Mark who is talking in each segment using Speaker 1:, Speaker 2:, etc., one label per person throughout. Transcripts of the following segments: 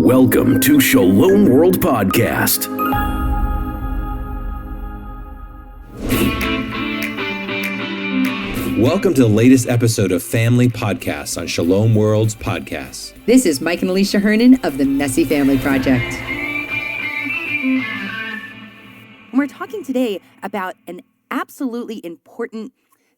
Speaker 1: Welcome to Shalom World Podcast.
Speaker 2: Welcome to the latest episode of Family Podcasts on Shalom World's Podcasts.
Speaker 3: This is Mike and Alicia Hernan of the Messy Family Project. And we're talking today about an absolutely important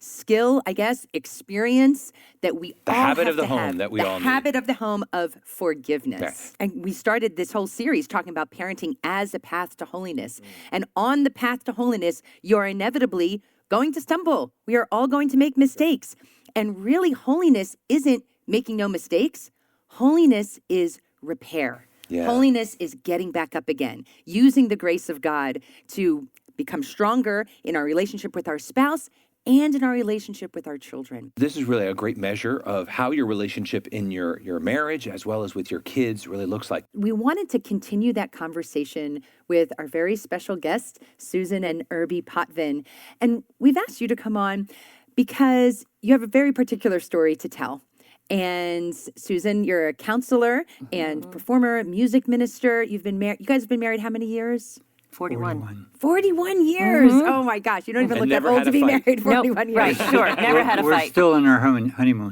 Speaker 3: skill, I guess, experience that we all have to have.
Speaker 2: The habit of the home that we all need. The
Speaker 3: habit of the home of forgiveness.
Speaker 2: Yes.
Speaker 3: And we started this whole series talking about parenting as a path to holiness. And on the path to holiness, you're inevitably going to stumble. We are all going to make mistakes. And really, holiness isn't making no mistakes. Holiness is repair.
Speaker 2: Yeah.
Speaker 3: Holiness is getting back up again, using the grace of God to become stronger in our relationship with our spouse and in our relationship with our children.
Speaker 2: This is really a great measure of how your relationship in your marriage as well as with your kids really looks like.
Speaker 3: We wanted to continue that conversation with our very special guest, Susan and Urby Potvin. And we've asked you to come on because you have a very particular story to tell. And Susan, you're a counselor and performer, music minister. You've been married. You guys have been married how many years?
Speaker 4: 41.
Speaker 3: 41 years. Mm-hmm. Oh my gosh. You don't even look that old to be married 41 years.
Speaker 4: Right, sure. Never had a
Speaker 5: We're
Speaker 4: fight.
Speaker 5: still in our honeymoon.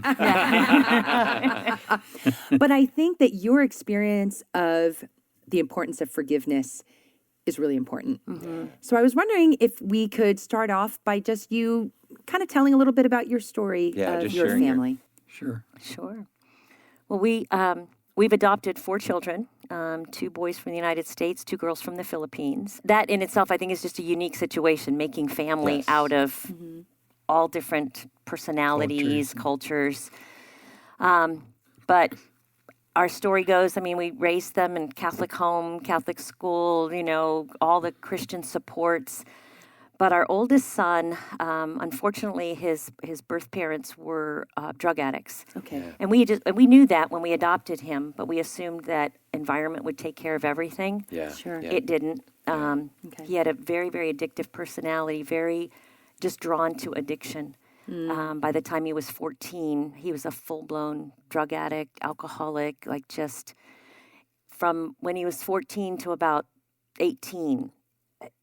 Speaker 3: But I think that your experience of the importance of forgiveness is really important. Mm-hmm. So I was wondering if we could start off by just you kind of telling a little bit about your story of your family.
Speaker 5: Sure.
Speaker 4: Well, we've adopted 4 children, 2 boys from the United States, 2 girls from the Philippines. That in itself, I think, is just a unique situation, making family out of all different personalities, cultures. But our story goes, I mean, we raised them in Catholic home, Catholic school, all the Christian supports. But our oldest son, unfortunately, his birth parents were drug addicts.
Speaker 3: Okay.
Speaker 4: And we knew that when we adopted him, but we assumed that environment would take care of everything.
Speaker 2: Yeah.
Speaker 3: Sure.
Speaker 2: Yeah.
Speaker 4: It didn't.
Speaker 3: Okay.
Speaker 4: He had a very, very addictive personality, very just drawn to addiction. By the time he was 14, he was a full-blown drug addict, alcoholic, just from when he was 14 to about 18.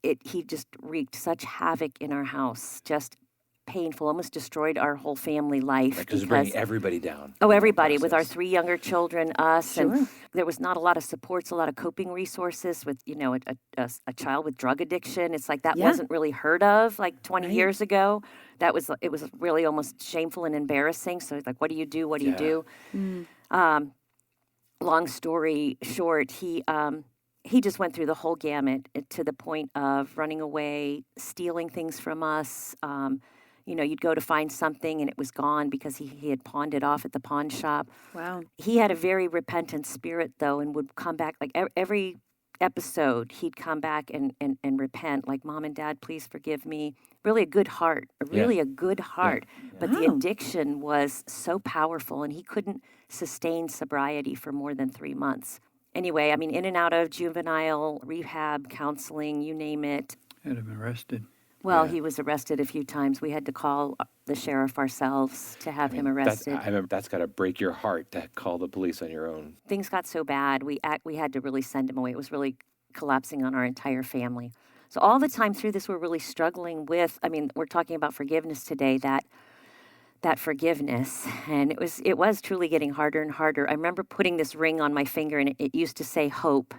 Speaker 4: He just wreaked such havoc in our house, just painful, almost destroyed our whole family life.
Speaker 2: Because bringing everybody down.
Speaker 4: Oh, everybody, with our 3 younger children, us,
Speaker 3: Sure.
Speaker 4: and there was not a lot of supports, a lot of coping resources with, a child with drug addiction. It's like that wasn't really heard of 20 years ago. It was really almost shameful and embarrassing. So it's like, what do you do? What do you do? Long story short, he just went through the whole gamut to the point of running away, stealing things from us. You'd go to find something and it was gone because he had pawned it off at the pawn shop.
Speaker 3: Wow.
Speaker 4: He had a very repentant spirit, though, and would come back every episode. He'd come back and repent, like, Mom and Dad, please forgive me. Really a good heart, a good heart.
Speaker 2: Yeah.
Speaker 4: But the addiction was so powerful, and he couldn't sustain sobriety for more than 3 months. Anyway, I mean, in and out of juvenile, rehab, counseling, you name it.
Speaker 5: Had him arrested.
Speaker 4: Well, he was arrested a few times. We had to call the sheriff ourselves to have him arrested.
Speaker 2: I remember that's got to break your heart to call the police on your own.
Speaker 4: Things got so bad, we had to really send him away. It was really collapsing on our entire family. So all the time through this, we're really struggling with, we're talking about forgiveness today, that forgiveness. And it was truly getting harder and harder. I remember putting this ring on my finger, and it used to say hope.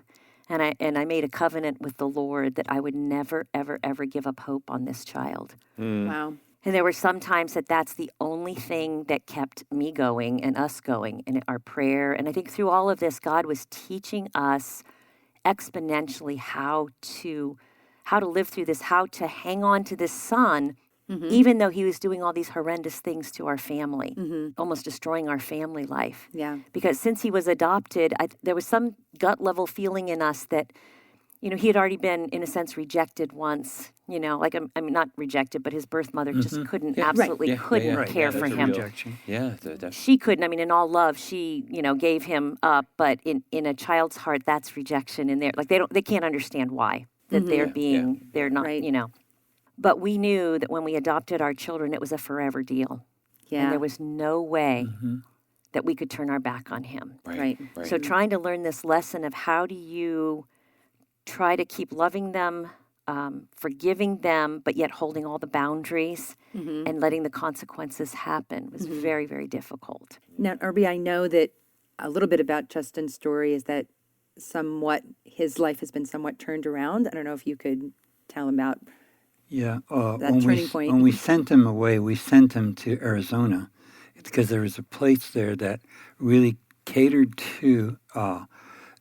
Speaker 4: And I made a covenant with the Lord that I would never, ever, ever give up hope on this child.
Speaker 3: Wow.
Speaker 4: And there were some times that's the only thing that kept me going and us going in our prayer. And I think through all of this, God was teaching us exponentially how to live through this, how to hang on to this son, even though he was doing all these horrendous things to our family, almost destroying our family life.
Speaker 3: Yeah.
Speaker 4: Because since he was adopted, there was some gut level feeling in us that, he had already been, in a sense, rejected once, not rejected, but his birth mother just couldn't care for him.
Speaker 5: Rejection.
Speaker 2: Yeah.
Speaker 4: She couldn't, in all love, she, gave him up, but in a child's heart, that's rejection in there. They can't understand why, that they're not, But we knew that when we adopted our children, it was a forever deal.
Speaker 3: Yeah.
Speaker 4: And there was no way that we could turn our back on him.
Speaker 3: Right.
Speaker 4: So trying to learn this lesson of how do you try to keep loving them, forgiving them, but yet holding all the boundaries and letting the consequences happen was very, very difficult.
Speaker 3: Now, Urby, I know that a little bit about Justin's story is that somewhat his life has been somewhat turned around. I don't know if you could tell him about
Speaker 5: Yeah.
Speaker 3: that turning point.
Speaker 5: When we sent him away, we sent him to Arizona because there was a place there that really catered to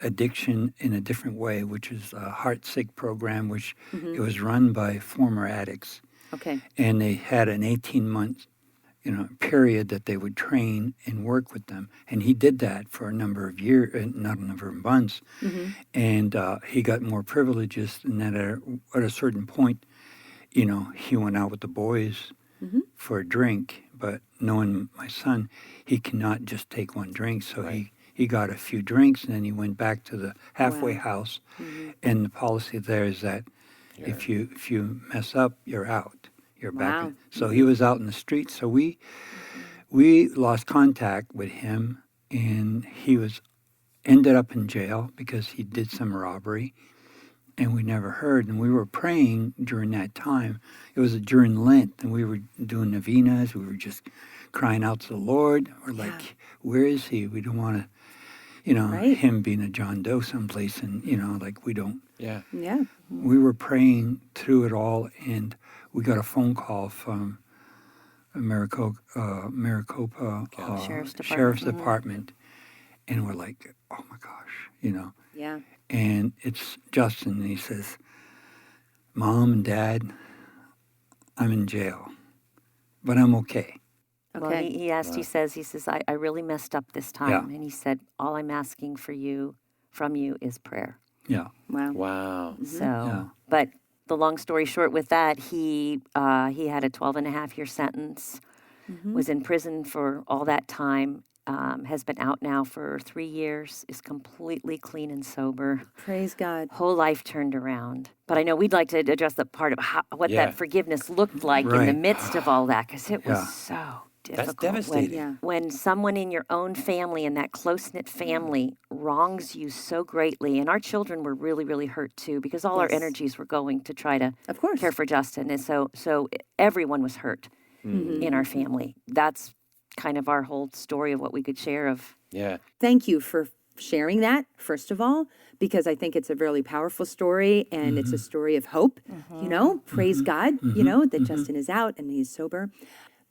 Speaker 5: addiction in a different way, which is a heart sick program, which it was run by former addicts.
Speaker 3: Okay.
Speaker 5: And they had an 18-month period that they would train and work with them. And he did that for a number of years, not a number of months. And he got more privileges. And then at a certain point, he went out with the boys for a drink. But knowing my son, he cannot just take one drink. So he got a few drinks, and then he went back to the halfway house. And the policy there is that if you mess up, you're out. You're back. So he was out in the streets. So we lost contact with him, and he ended up in jail because he did some robbery, and we never heard. And we were praying during that time. It was during Lent, and we were doing novenas. We were just crying out to the Lord. We're like, where is he? We don't want to, him being a John Doe someplace, and, we don't.
Speaker 2: Yeah.
Speaker 3: Yeah.
Speaker 5: We were praying through it all, and we got a phone call from Maricopa Sheriff's Department, and we're like, oh my gosh,
Speaker 3: Yeah.
Speaker 5: And it's Justin, and he says, Mom and Dad, I'm in jail, but I'm okay.
Speaker 4: Well,
Speaker 3: Okay.
Speaker 4: he says, I really messed up this time.
Speaker 5: Yeah.
Speaker 4: And he said, all I'm asking from you is prayer.
Speaker 5: Yeah.
Speaker 3: Wow.
Speaker 2: Wow.
Speaker 4: So, but the long story short with that, he had a 12-and-a-half-year sentence, was in prison for all that time, has been out now for 3 years, is completely clean and sober.
Speaker 3: Praise God.
Speaker 4: Whole life turned around. But I know we'd like to address the part of what that forgiveness looked like in the
Speaker 5: Right.
Speaker 4: midst of all that, because it was so difficult.
Speaker 2: That's devastating.
Speaker 4: When someone in your own family, in that close-knit family, wrongs you so greatly, and our children were really, really hurt too, because all our energies were going to try to
Speaker 3: Of course.
Speaker 4: care for Justin, and so everyone was hurt in our family. That's kind of our whole story of what we could share of.
Speaker 2: Yeah.
Speaker 3: Thank you for sharing that, first of all, because I think it's a really powerful story, and it's a story of hope, praise God, that Justin is out and he's sober.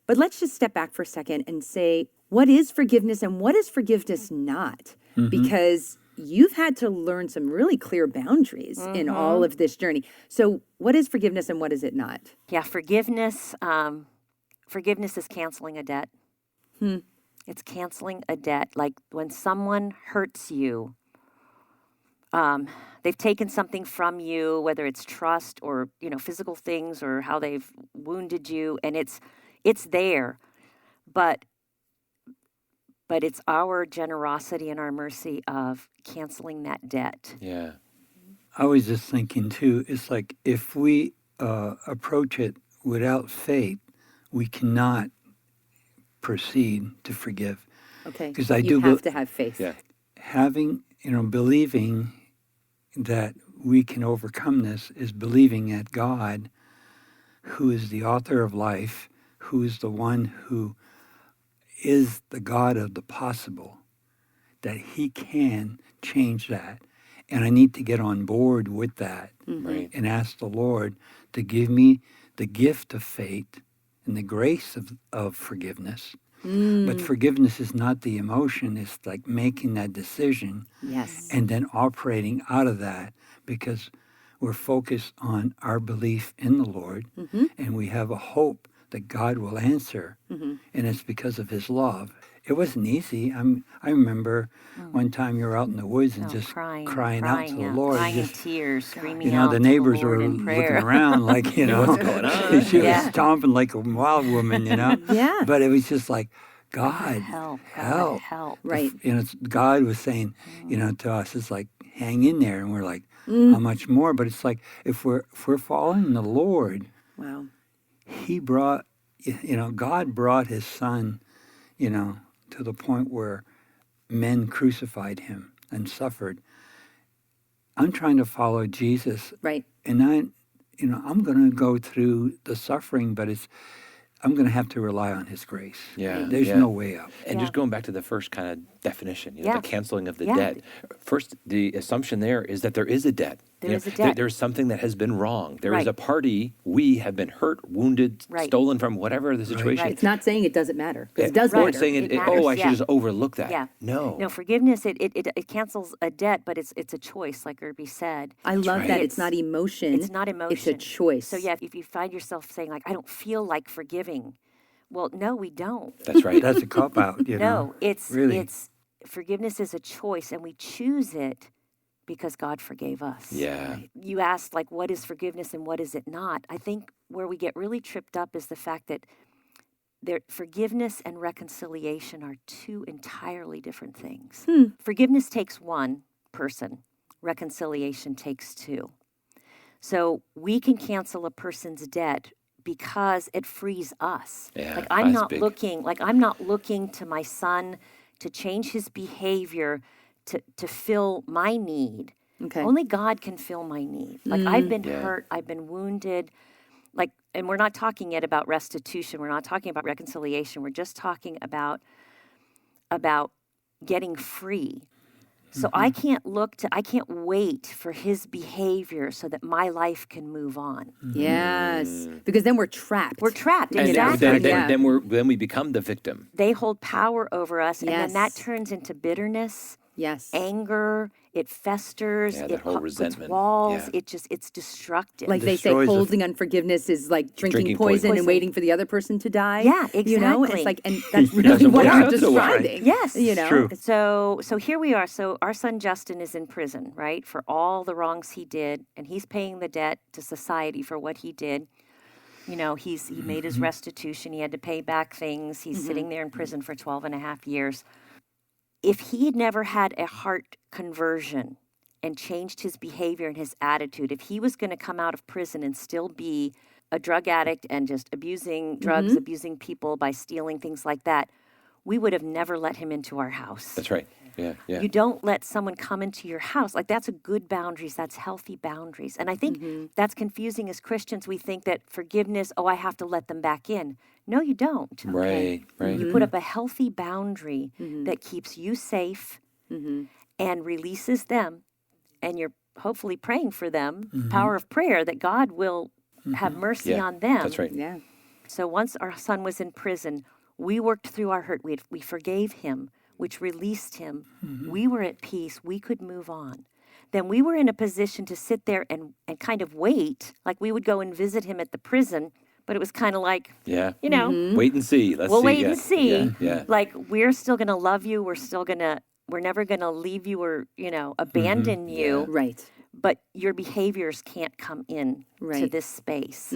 Speaker 3: But let's just step back for a second and say, what is forgiveness and what is forgiveness not? Because you've had to learn some really clear boundaries in all of this journey. So what is forgiveness and what is it not?
Speaker 4: Yeah, forgiveness is canceling a debt. It's canceling a debt. Like when someone hurts you, they've taken something from you, whether it's trust or, physical things or how they've wounded you, and it's there, but it's our generosity and our mercy of canceling that debt.
Speaker 2: Yeah.
Speaker 5: I was just thinking too, it's like if we approach it without faith, we cannot proceed to forgive.
Speaker 3: Okay.
Speaker 5: Because I
Speaker 3: you
Speaker 5: do
Speaker 3: have to have faith.
Speaker 2: Yeah.
Speaker 5: Having, believing that we can overcome this is believing that God, who is the author of life, who is the one who is the God of the possible, that he can change that. And I need to get on board with that
Speaker 2: Right.
Speaker 5: and ask the Lord to give me the gift of faith and the grace of forgiveness. But forgiveness is not the emotion. It's like making that decision
Speaker 3: Yes.
Speaker 5: and then operating out of that because we're focused on our belief in the Lord and we have a hope that God will answer. And it's because of his love. It wasn't easy. I remember one time you were out in the woods and just crying out to the Lord.
Speaker 4: Crying in
Speaker 5: Just,
Speaker 4: tears, screaming out
Speaker 5: the
Speaker 4: to
Speaker 5: neyeighbors
Speaker 4: the Lord
Speaker 5: were
Speaker 4: in
Speaker 5: looking
Speaker 4: prayer.
Speaker 5: around like,
Speaker 2: What's going on?
Speaker 5: she
Speaker 4: Yeah.
Speaker 5: was stomping like a wild woman,
Speaker 3: Yeah.
Speaker 5: But it was just like, God,
Speaker 4: Help.
Speaker 5: help.
Speaker 3: Right.
Speaker 5: God was saying, to us, it's like, hang in there. And we're like, how much more? But it's like, if we're following the Lord,
Speaker 3: Wow.
Speaker 5: he brought, God brought his son, to to the point where men crucified him and suffered. I'm trying to follow Jesus.
Speaker 3: Right.
Speaker 5: And I'm going to go through the suffering, but I'm going to have to rely on his grace.
Speaker 2: Yeah.
Speaker 5: There's
Speaker 2: Yeah.
Speaker 5: no way out.
Speaker 2: And just going back to the first kind of definition,
Speaker 4: Yeah.
Speaker 2: the canceling of the
Speaker 4: Yeah.
Speaker 2: debt. First, the assumption there is that there is a debt.
Speaker 4: There is a debt.
Speaker 2: There's something that has been wrong. There is
Speaker 4: Right.
Speaker 2: a party. We have been hurt, wounded,
Speaker 4: Right.
Speaker 2: stolen from, whatever the situation.
Speaker 4: Right.
Speaker 3: It's not saying it doesn't matter, because it does
Speaker 2: Or
Speaker 3: matter.
Speaker 2: it's saying,
Speaker 4: It
Speaker 2: I
Speaker 4: matters,
Speaker 2: should just overlook that.
Speaker 4: Yeah.
Speaker 2: No.
Speaker 4: No, forgiveness, it cancels a debt, but it's a choice, like Urby said.
Speaker 3: I love
Speaker 2: right.
Speaker 3: that it's not emotion.
Speaker 4: It's not
Speaker 3: It's a
Speaker 4: emotion.
Speaker 3: choice.
Speaker 4: So yeah, if you find yourself saying like, I don't feel like forgiving, well, no, we don't.
Speaker 2: That's right.
Speaker 5: That's a cop out,
Speaker 4: No, it's
Speaker 5: really.
Speaker 4: forgiveness is a choice, and we choose it because God forgave us.
Speaker 2: Yeah.
Speaker 4: You asked like, what is forgiveness and what is it not? I think where we get really tripped up is the fact that forgiveness and reconciliation are two entirely different things. Forgiveness takes one person. Reconciliation takes two. So we can cancel a person's debt because it frees us.
Speaker 2: Yeah,
Speaker 4: like I'm
Speaker 2: that's
Speaker 4: not
Speaker 2: big.
Speaker 4: looking to my son to change his behavior to fill my need.
Speaker 3: Okay.
Speaker 4: Only God can fill my need. Like I've been
Speaker 2: Yeah.
Speaker 4: hurt, I've been wounded. Like, and we're not talking yet about restitution. We're not talking about reconciliation. We're just talking about getting free. So I can't wait for his behavior so that my life can move on.
Speaker 3: Yes. Because then we're trapped.
Speaker 4: We're trapped.
Speaker 2: And
Speaker 4: Exactly.
Speaker 2: then we become the victim.
Speaker 4: They hold power over us, and then that
Speaker 3: Yes.
Speaker 4: turns into bitterness,
Speaker 3: Yes.
Speaker 4: anger. It festers.
Speaker 2: Yeah, that
Speaker 4: it
Speaker 2: whole
Speaker 4: puts
Speaker 2: resentment.
Speaker 4: walls.
Speaker 2: Yeah.
Speaker 4: It's destructive.
Speaker 3: Like they say,
Speaker 5: Destroys the-
Speaker 3: holding unforgiveness is like drinking
Speaker 2: Drinking
Speaker 3: poison and
Speaker 4: poison.
Speaker 3: waiting for the other person to die.
Speaker 4: Yeah,
Speaker 3: You know,
Speaker 4: exactly.
Speaker 3: it's like, and that's
Speaker 2: It
Speaker 3: really
Speaker 2: doesn't
Speaker 3: what
Speaker 2: work
Speaker 3: I'm
Speaker 2: out so well.
Speaker 3: describing.
Speaker 4: Yes.
Speaker 3: You know,
Speaker 5: True.
Speaker 4: So here we are. So our son Justin is in prison, right, for all the wrongs he did, and he's paying the debt to society for what he did. You know, he made his restitution. He had to pay back things. He's sitting there in prison for 12 and a half years. If he had never had a heart conversion and changed his behavior and his attitude, if he was going to come out of prison and still be a drug addict and just abusing drugs, abusing people by stealing, things like that, we would have never let him into our house.
Speaker 2: That's right. Yeah. Yeah.
Speaker 4: You don't let someone come into your house. Like that's a good boundaries. That's healthy boundaries. And I think that's confusing as Christians. We think that forgiveness, I have to let them back in. No, you don't.
Speaker 2: Right. Right.
Speaker 4: You put up a healthy boundary that keeps you safe and releases them. And you're hopefully praying for them, power of prayer, that God will have mercy
Speaker 2: Yeah,
Speaker 4: on them.
Speaker 2: That's right.
Speaker 3: yeah.
Speaker 4: So once our son was in prison, we worked through our hurt. We forgave him, which released him. We were at peace. We could move on. Then we were in a position to sit there and kind of wait. Like we would go and visit him at the prison, but it was kind of like,
Speaker 2: Yeah.
Speaker 4: you know,
Speaker 2: Wait and see. Let's
Speaker 4: we'll
Speaker 2: see.
Speaker 4: wait
Speaker 2: Yeah.
Speaker 4: and see.
Speaker 2: Yeah. Yeah.
Speaker 4: Like we're still going to love you. We're never going to leave you or, abandon you.
Speaker 3: Right.
Speaker 4: But your behaviors can't come in to
Speaker 3: Right.
Speaker 4: this space.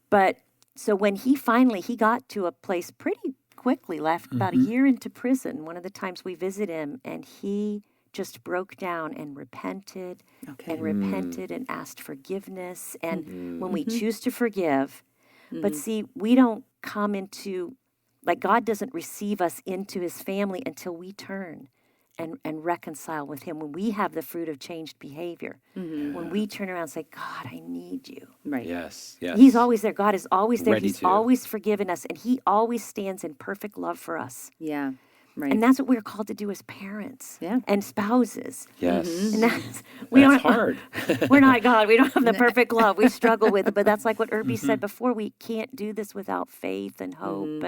Speaker 4: But so when he got to a place pretty quickly, left about a year into prison, one of the times we visit him, and he just broke down and repented and asked forgiveness. And when we choose to forgive, but see, we don't come into, like God doesn't receive us into his family until we turn and reconcile with him, when we have the fruit of changed behavior, when we turn around and say, God, I need you.
Speaker 3: Right.
Speaker 2: Yes. Yes.
Speaker 4: He's always there. God is always there.
Speaker 2: Ready
Speaker 4: He's
Speaker 2: to.
Speaker 4: always forgiven us, and he always stands in perfect love for us.
Speaker 3: Yeah. Right.
Speaker 4: And that's what we're called to do as parents
Speaker 3: Yeah.
Speaker 4: and spouses.
Speaker 2: Yes.
Speaker 4: And that's,
Speaker 2: That's hard.
Speaker 4: We're not God. We don't have the perfect love. We struggle with it. But that's like what Urby said before. We can't do this without faith and hope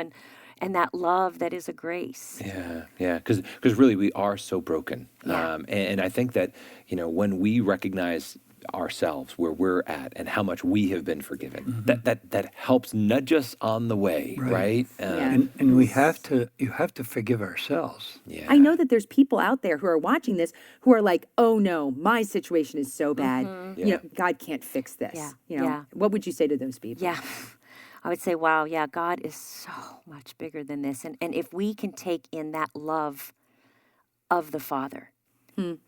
Speaker 4: and that love that is a grace.
Speaker 2: Yeah, yeah, because really we are so broken,
Speaker 4: Yeah.
Speaker 2: and I think that when we recognize ourselves where we're at and how much we have been forgiven, that helps nudge us on the way, right?
Speaker 3: Yeah.
Speaker 5: And you have to forgive ourselves.
Speaker 2: Yeah.
Speaker 3: I know that there's people out there who are watching this who are like, oh no, my situation is so bad. You
Speaker 2: Yeah.
Speaker 3: know, God can't fix this.
Speaker 4: Yeah.
Speaker 3: You know,
Speaker 4: Yeah.
Speaker 3: what would you say to those people?
Speaker 4: Yeah. I would say, wow, yeah, God is so much bigger than this. And if we can take in that love of the Father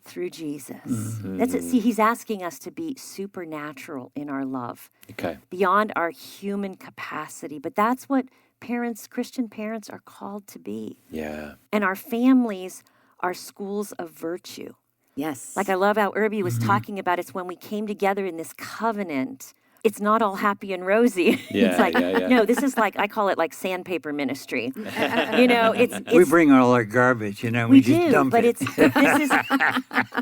Speaker 4: through Jesus, that's it. See, he's asking us to be supernatural in our love,
Speaker 2: Okay.
Speaker 4: beyond our human capacity. But that's what parents, Christian parents, are called to be.
Speaker 2: Yeah.
Speaker 4: And our families are schools of virtue.
Speaker 3: Yes.
Speaker 4: Like I love how Irby was talking about it's when we came together in this covenant. It's not all happy and rosy.
Speaker 2: Yeah,
Speaker 4: It's like,
Speaker 2: yeah.
Speaker 4: no, this is like, I call it like sandpaper ministry. It's
Speaker 5: We bring all our garbage,
Speaker 4: we
Speaker 5: we just
Speaker 4: do,
Speaker 5: dump
Speaker 4: but
Speaker 5: it.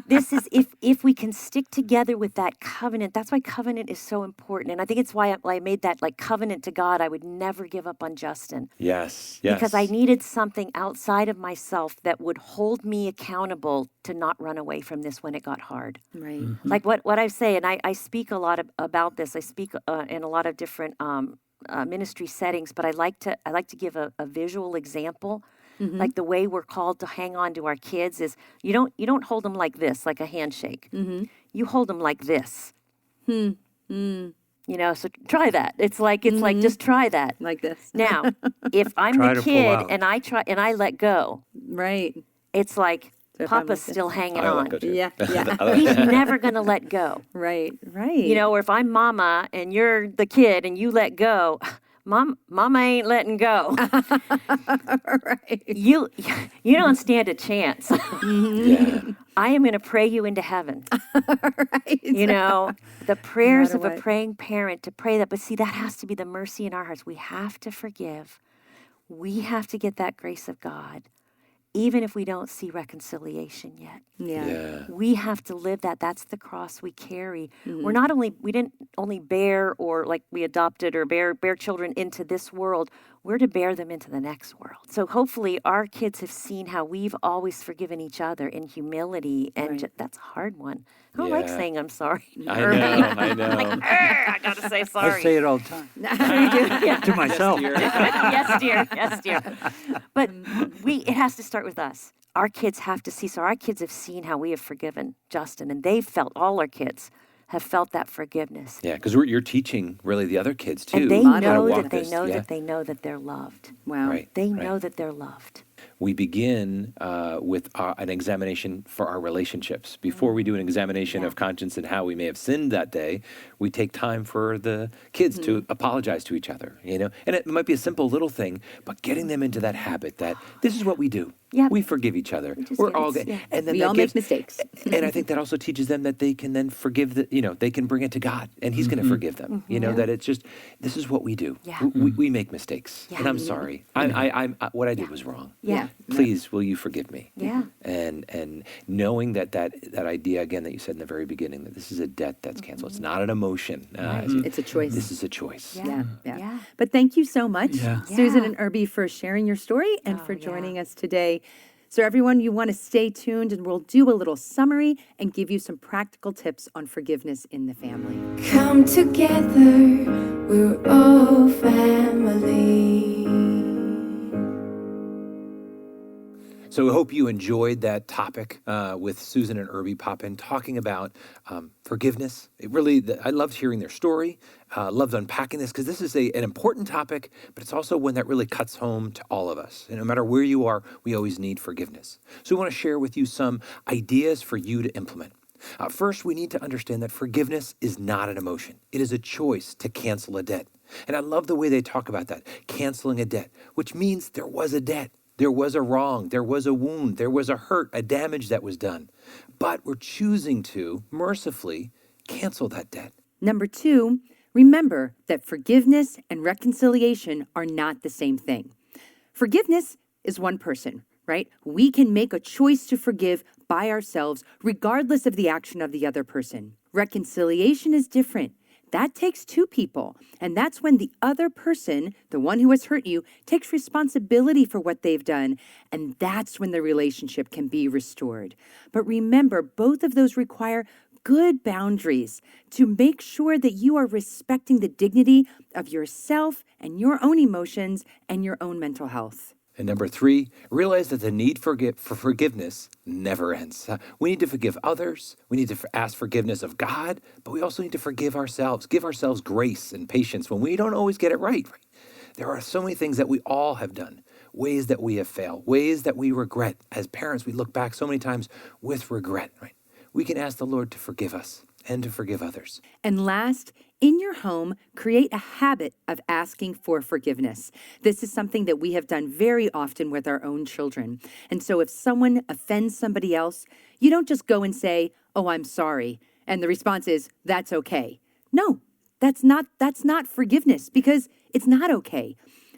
Speaker 4: this is if we can stick together with that covenant. That's why covenant is so important, and I think it's why I made that like covenant to God. I would never give up on Justin
Speaker 2: Yes.
Speaker 4: because I needed something outside of myself that would hold me accountable to not run away from this when it got hard.
Speaker 3: Right.
Speaker 4: Like what I say, and I speak a lot about this. I speak in a lot of different ministry settings, but I like to give a visual example. Like the way we're called to hang on to our kids is you don't hold them like this, like a handshake. You hold them like this. So try that. It's like just try that.
Speaker 3: Like this.
Speaker 4: Now, if I'm
Speaker 5: Try
Speaker 4: the
Speaker 5: to pull
Speaker 4: kid
Speaker 5: out.
Speaker 4: and I let go,
Speaker 3: Right.
Speaker 4: it's like
Speaker 3: So if I'm
Speaker 4: Papa's
Speaker 3: like this.
Speaker 4: still hanging
Speaker 2: I
Speaker 4: on.
Speaker 2: like that too.
Speaker 3: Yeah. Yeah.
Speaker 4: He's never going to let go.
Speaker 3: Right. Right.
Speaker 4: Or if I'm mama and you're the kid and you let go, mama ain't letting go.
Speaker 3: right.
Speaker 4: You don't stand a chance.
Speaker 2: Yeah.
Speaker 4: I am going to pray you into heaven.
Speaker 3: Right.
Speaker 4: The prayers
Speaker 3: matter
Speaker 4: of a
Speaker 3: what.
Speaker 4: praying parent to pray that. But see, that has to be the mercy in our hearts. We have to forgive. We have to get that grace of God, even if we don't see reconciliation yet.
Speaker 3: Yeah.
Speaker 2: Yeah.
Speaker 4: We have to live that. That's the cross we carry. We didn't only bear or like we adopted or bear children into this world. We're to bear them into the next world. So hopefully our kids have seen how we've always forgiven each other in humility. And
Speaker 3: Right.
Speaker 4: that's a hard one. I don't like
Speaker 2: Yeah.
Speaker 4: saying I'm sorry.
Speaker 2: I know.
Speaker 4: I got to say sorry.
Speaker 5: I say it all the time
Speaker 4: Yeah.
Speaker 5: to myself.
Speaker 4: Yes, dear. Yes, dear. But it has to start with us. Our kids have to see. So our kids have seen how we have forgiven Justin, and they've felt, all our kids have felt that forgiveness.
Speaker 2: Yeah, because you're teaching really the other kids too.
Speaker 4: And they
Speaker 2: how to
Speaker 4: know
Speaker 2: walk
Speaker 4: that they
Speaker 2: this.
Speaker 4: know
Speaker 2: Yeah.
Speaker 4: that they know that they're loved.
Speaker 3: Wow.
Speaker 2: Right.
Speaker 4: They
Speaker 2: right.
Speaker 4: know that they're loved.
Speaker 2: We begin with an examination for our relationships. Before we do an examination of conscience and how we may have sinned that day, we take time for the kids to apologize to each other, And it might be a simple little thing, but getting them into that habit that this is what we do.
Speaker 4: Yep.
Speaker 2: We forgive each other.
Speaker 4: just
Speaker 2: We're
Speaker 4: get
Speaker 2: all
Speaker 4: it,
Speaker 2: good.
Speaker 4: yeah.
Speaker 2: And then
Speaker 3: We
Speaker 2: that
Speaker 3: all make
Speaker 2: gives-
Speaker 3: mistakes.
Speaker 2: And I think that also teaches them that they can then forgive they can bring it to God and He's going to forgive them. That it's just, this is what we do.
Speaker 4: Yeah.
Speaker 2: We make mistakes.
Speaker 4: Yeah.
Speaker 2: And I'm sorry. I what I did was wrong.
Speaker 4: Yeah.
Speaker 2: Please, will you forgive me?
Speaker 4: Yeah.
Speaker 2: And knowing that idea again that you said in the very beginning that this is a debt that's canceled. It's not an emotion.
Speaker 3: It's a choice.
Speaker 2: This is a choice.
Speaker 3: Yeah, yeah.
Speaker 4: Yeah.
Speaker 3: But thank you so much,
Speaker 5: Yeah.
Speaker 3: Susan
Speaker 4: Yeah.
Speaker 3: and Irby, for sharing your story and
Speaker 4: Oh,
Speaker 3: for
Speaker 4: yeah.
Speaker 3: joining us today. So everyone, you want to stay tuned and we'll do a little summary and give you some practical tips on forgiveness in the family.
Speaker 6: Come together, we're all family.
Speaker 2: So we hope you enjoyed that topic with Susan and Urby Potvin talking about forgiveness. I loved hearing their story. Loved unpacking this because this is an important topic, but it's also one that really cuts home to all of us. And no matter where you are, we always need forgiveness. So we want to share with you some ideas for you to implement. First, we need to understand that forgiveness is not an emotion. It is a choice to cancel a debt. And I love the way they talk about that, canceling a debt, which means there was a debt. There was a wrong, there was a wound, there was a hurt, a damage that was done. But we're choosing to mercifully cancel that debt.
Speaker 3: Number 2, remember that forgiveness and reconciliation are not the same thing. Forgiveness is one person, right? We can make a choice to forgive by ourselves, regardless of the action of the other person. Reconciliation is different. That takes 2 people, and that's when the other person, the one who has hurt you, takes responsibility for what they've done, and that's when the relationship can be restored. But remember, both of those require good boundaries to make sure that you are respecting the dignity of yourself and your own emotions and your own mental health.
Speaker 2: And number 3, realize that the need for forgiveness never ends. We need to forgive others. We need to ask forgiveness of God, but we also need to forgive ourselves, give ourselves grace and patience when we don't always get it right. There are so many things that we all have done, ways that we have failed, ways that we regret. As parents, we look back so many times with regret, right? We can ask the Lord to forgive us. and to forgive others.
Speaker 3: And last, in your home, create a habit of asking for forgiveness. This is something that we have done very often with our own children. And so if someone offends somebody else, you don't just go and say, "Oh, I'm sorry." And the response is, "That's okay." No, that's not forgiveness, because it's not okay.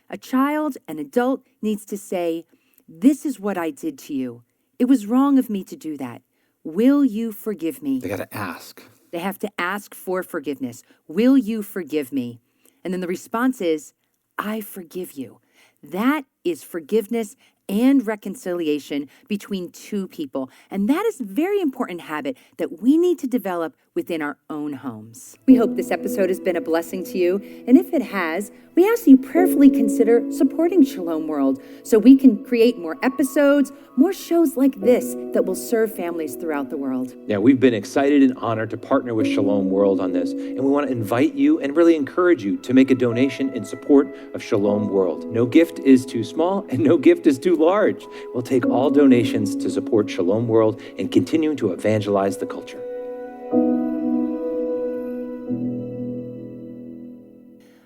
Speaker 3: A child, an adult, needs to say, "This is what I did to you. It was wrong of me to do that. Will you forgive me?"
Speaker 2: They got to ask.
Speaker 3: They have to ask for forgiveness. Will you forgive me? And then the response is, "I forgive you." That is forgiveness and reconciliation between two people. And that is a very important habit that we need to develop within our own homes. We hope this episode has been a blessing to you. And if it has, we ask you prayerfully consider supporting Shalom World so we can create more episodes, more shows like this that will serve families throughout the world.
Speaker 2: Yeah, we've been excited and honored to partner with Shalom World on this, and we want to invite you and really encourage you to make a donation in support of Shalom World. No gift is too small and no gift is too large. We'll take all donations to support Shalom World and continue to evangelize the culture.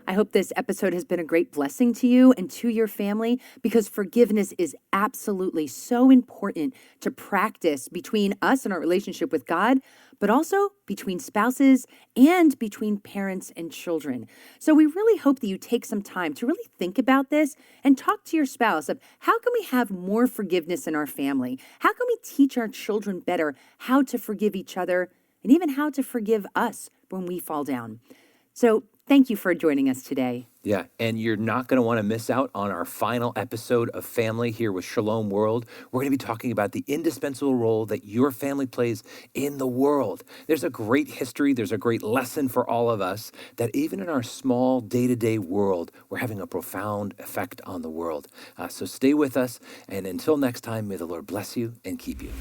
Speaker 3: I hope this episode has been a great blessing to you and to your family, because forgiveness is absolutely so important to practice between us and our relationship with God, but also between spouses and between parents and children. So we really hope that you take some time to really think about this and talk to your spouse of how can we have more forgiveness in our family? How can we teach our children better how to forgive each other and even how to forgive us when we fall down? So thank you for joining us today.
Speaker 2: Yeah, and you're not going to want to miss out on our final episode of Family here with Shalom World. We're going to be talking about the indispensable role that your family plays in the world. There's a great history, there's a great lesson for all of us that even in our small day-to-day world, we're having a profound effect on the world. So stay with us, and until next time, may the Lord bless you and keep you.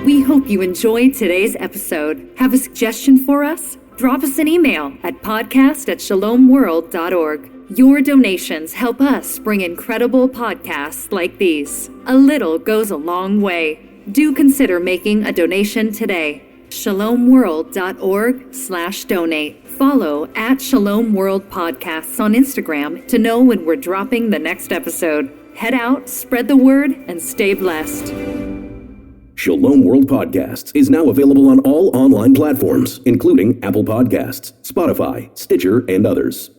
Speaker 7: We hope you enjoyed today's episode. Have a suggestion for us? Drop us an email at podcast@shalomworld.org. Your donations help us bring incredible podcasts like these. A little goes a long way. Do consider making a donation today. shalomworld.org/donate. Follow @Shalom World Podcasts on Instagram to know when we're dropping the next episode. Head out, spread the word, and stay blessed.
Speaker 1: Shalom World Podcasts is now available on all online platforms, including Apple Podcasts, Spotify, Stitcher, and others.